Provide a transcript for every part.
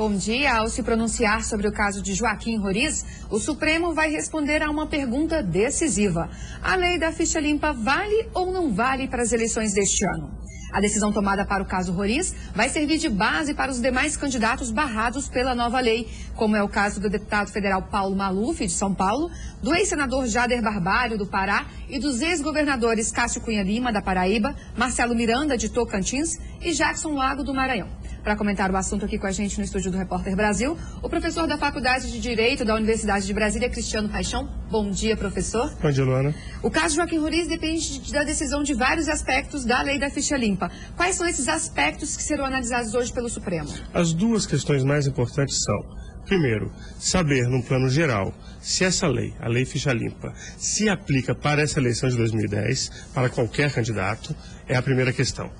Bom dia. Ao se pronunciar sobre o caso de Joaquim Roriz, o Supremo vai responder a uma pergunta decisiva. A lei da ficha limpa vale ou não vale para as eleições deste ano? A decisão tomada para o caso Roriz vai servir de base para os demais candidatos barrados pela nova lei, como é o caso do deputado federal Paulo Maluf, de São Paulo, do ex-senador Jader Barbalho, do Pará, e dos ex-governadores Cássio Cunha Lima, da Paraíba, Marcelo Miranda, de Tocantins, e Jackson Lago, do Maranhão. Para comentar o assunto aqui com a gente no estúdio do Repórter Brasil, o professor da Faculdade de Direito da Universidade de Brasília, Cristiano Paixão. Bom dia, professor. Bom dia, Luana. O caso Joaquim Roriz depende da decisão de vários aspectos da lei da ficha limpa. Quais são esses aspectos que serão analisados hoje pelo Supremo? As duas questões mais importantes são, primeiro, saber, num plano geral, se essa lei, a lei ficha limpa, se aplica para essa eleição de 2010, para qualquer candidato, é a primeira questão.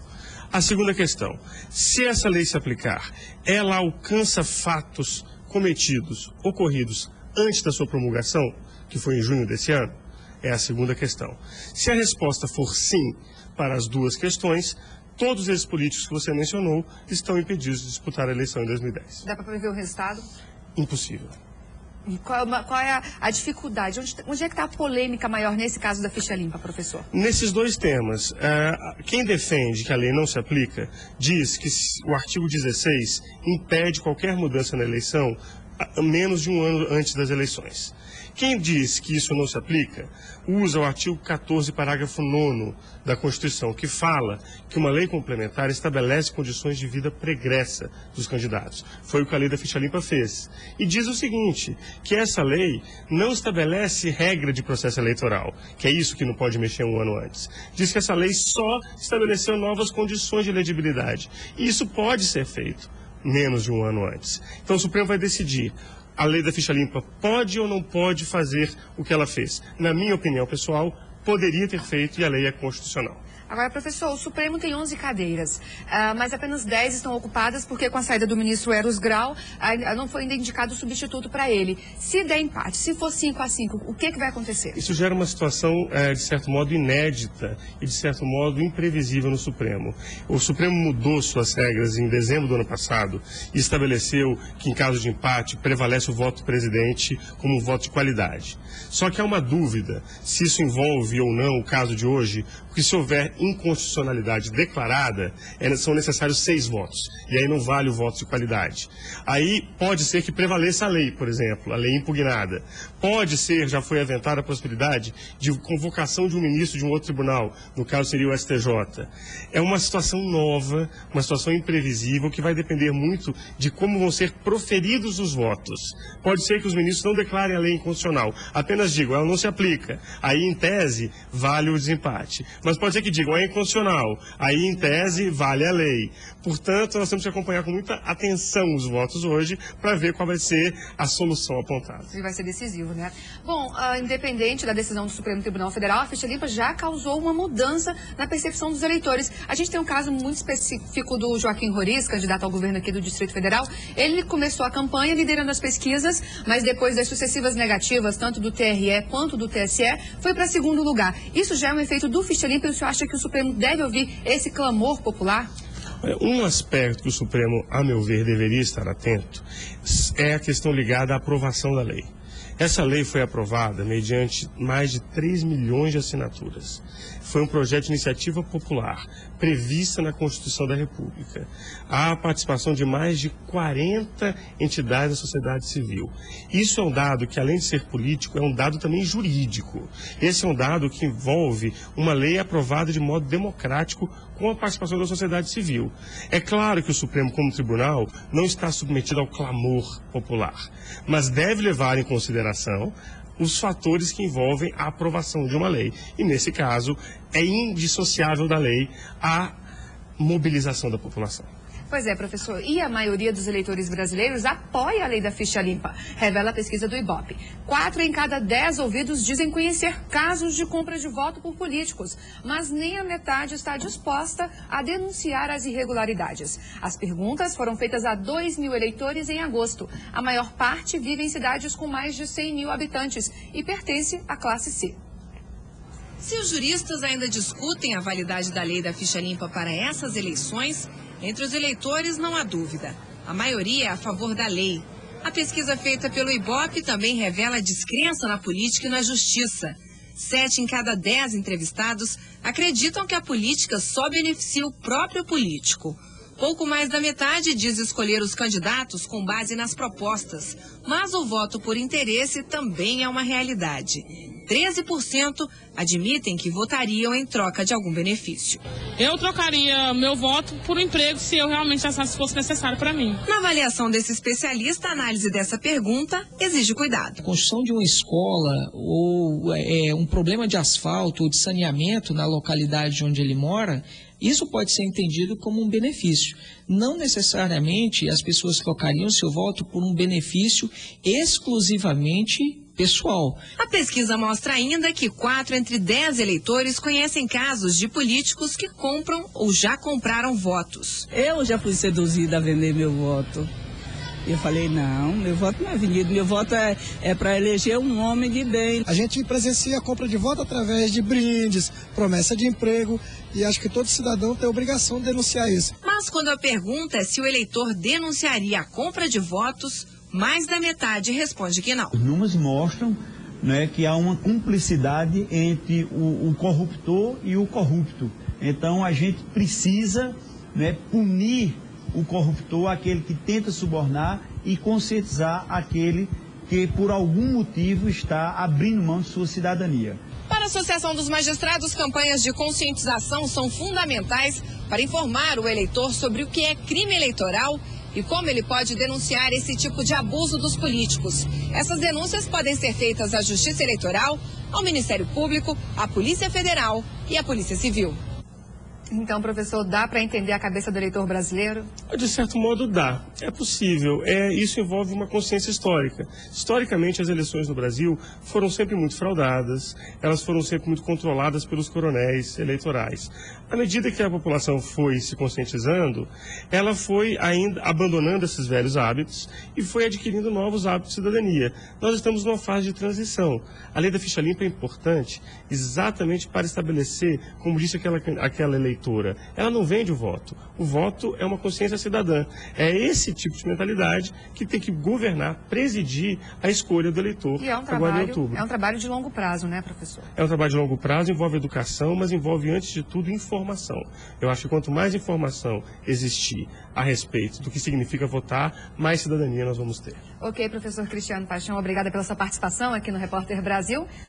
A segunda questão, se essa lei se aplicar, ela alcança fatos cometidos, ocorridos antes da sua promulgação, que foi em junho desse ano? É a segunda questão. Se a resposta for sim para as duas questões, todos esses políticos que você mencionou estão impedidos de disputar a eleição em 2010. Dá para prever o resultado? Impossível. E qual é a dificuldade? Onde é que está a polêmica maior nesse caso da ficha limpa, professor? Nesses dois temas, quem defende que a lei não se aplica, diz que o artigo 16 impede qualquer mudança na eleição menos de um ano antes das eleições. Quem diz que isso não se aplica, usa o artigo 14, parágrafo 9º da Constituição, que fala que uma lei complementar estabelece condições de vida pregressa dos candidatos. Foi o que a lei da ficha limpa fez. E diz o seguinte, que essa lei não estabelece regra de processo eleitoral, que é isso que não pode mexer um ano antes. Diz que essa lei só estabeleceu novas condições de elegibilidade. E isso pode ser feito menos de um ano antes. Então o Supremo vai decidir. A lei da ficha limpa pode ou não pode fazer o que ela fez? Na minha opinião pessoal, poderia ter feito e a lei é constitucional. Agora, professor, o Supremo tem 11 cadeiras, mas apenas 10 estão ocupadas porque com a saída do ministro Eros Grau, não foi ainda indicado substituto para ele. Se der empate, se for 5-5, o que vai acontecer? Isso gera uma situação, de certo modo, inédita e, de certo modo, imprevisível no Supremo. O Supremo mudou suas regras em dezembro do ano passado e estabeleceu que, em caso de empate, prevalece o voto do presidente como um voto de qualidade. Só que há uma dúvida se isso envolve ou não o caso de hoje, porque se houver inconstitucionalidade declarada, são necessários 6 votos. E aí não vale o voto de qualidade. Aí pode ser que prevaleça a lei, por exemplo, a lei impugnada. Pode ser, já foi aventada a possibilidade de convocação de um ministro de um outro tribunal, no caso seria o STJ. É uma situação nova, uma situação imprevisível, que vai depender muito de como vão ser proferidos os votos. Pode ser que os ministros não declarem a lei inconstitucional, apenas digam, ela não se aplica. Aí, em tese, vale o desempate. Mas pode ser que digam, é inconstitucional. Aí, em tese, vale a lei. Portanto, nós temos que acompanhar com muita atenção os votos hoje para ver qual vai ser a solução apontada. E vai ser decisivo, né? Bom, independente da decisão do Supremo Tribunal Federal, a ficha limpa já causou uma mudança na percepção dos eleitores. A gente tem um caso muito específico do Joaquim Roriz, candidato ao governo aqui do Distrito Federal. Ele começou a campanha liderando as pesquisas, mas depois das sucessivas negativas, tanto do TRE quanto do TSE, foi para segundo lugar. Isso já é um efeito do ficha limpa e o senhor acha que o Supremo deve ouvir esse clamor popular? Um aspecto que o Supremo, a meu ver, deveria estar atento é a questão ligada à aprovação da lei. Essa lei foi aprovada mediante mais de 3 milhões de assinaturas. Foi um projeto de iniciativa popular, prevista na Constituição da República. Há a participação de mais de 40 entidades da sociedade civil. Isso é um dado que, além de ser político, é um dado também jurídico. Esse é um dado que envolve uma lei aprovada de modo democrático com a participação da sociedade civil. É claro que o Supremo, como tribunal, não está submetido ao clamor popular, mas deve levar em consideração os fatores que envolvem a aprovação de uma lei. E, nesse caso, é indissociável da lei a mobilização da população. Pois é, professor. E a maioria dos eleitores brasileiros apoia a lei da ficha limpa, revela a pesquisa do Ibope. 4 em cada 10 ouvidos dizem conhecer casos de compra de voto por políticos, mas nem a metade está disposta a denunciar as irregularidades. As perguntas foram feitas a 2 mil eleitores em agosto. A maior parte vive em cidades com mais de 100 mil habitantes e pertence à classe C. Se os juristas ainda discutem a validade da lei da ficha limpa para essas eleições, entre os eleitores não há dúvida. A maioria é a favor da lei. A pesquisa feita pelo Ibope também revela descrença na política e na justiça. 7 em cada 10 entrevistados acreditam que a política só beneficia o próprio político. Pouco mais da metade diz escolher os candidatos com base nas propostas, mas o voto por interesse também é uma realidade. 13% admitem que votariam em troca de algum benefício. Eu trocaria meu voto por um emprego se eu realmente achasse que fosse necessário para mim. Na avaliação desse especialista, a análise dessa pergunta exige cuidado. A construção de uma escola ou um problema de asfalto ou de saneamento na localidade onde ele mora, isso pode ser entendido como um benefício. Não necessariamente as pessoas trocariam seu voto por um benefício exclusivamente pessoal. A pesquisa mostra ainda que 4 entre 10 eleitores conhecem casos de políticos que compram ou já compraram votos. Eu já fui seduzida a vender meu voto. Eu falei, não, meu voto não é vendido, meu voto é para eleger um homem de bem. A gente presencia a compra de voto através de brindes, promessa de emprego, e acho que todo cidadão tem a obrigação de denunciar isso. Mas quando a pergunta é se o eleitor denunciaria a compra de votos, mais da metade responde que não. Os números mostram, né, que há uma cumplicidade entre o corruptor e o corrupto. Então a gente precisa, né, punir o corruptor, aquele que tenta subornar, e conscientizar aquele que por algum motivo está abrindo mão de sua cidadania. Para a Associação dos Magistrados, campanhas de conscientização são fundamentais para informar o eleitor sobre o que é crime eleitoral e como ele pode denunciar esse tipo de abuso dos políticos. Essas denúncias podem ser feitas à Justiça Eleitoral, ao Ministério Público, à Polícia Federal e à Polícia Civil. Então, professor, dá para entender a cabeça do eleitor brasileiro? De certo modo, dá. É possível. Isso envolve uma consciência histórica. Historicamente, as eleições no Brasil foram sempre muito fraudadas, elas foram sempre muito controladas pelos coronéis eleitorais. À medida que a população foi se conscientizando, ela foi ainda abandonando esses velhos hábitos e foi adquirindo novos hábitos de cidadania. Nós estamos numa fase de transição. A lei da ficha limpa é importante exatamente para estabelecer, como disse aquela eleitora, ela não vende o voto. O voto é uma consciência cidadã. É esse tipo de mentalidade que tem que governar, presidir a escolha do eleitor agora em outubro. É um trabalho de longo prazo, né, professor? É um trabalho de longo prazo, envolve educação, mas envolve, antes de tudo, informação. Eu acho que quanto mais informação existir a respeito do que significa votar, mais cidadania nós vamos ter. Ok, professor Cristiano Paixão, obrigada pela sua participação aqui no Repórter Brasil.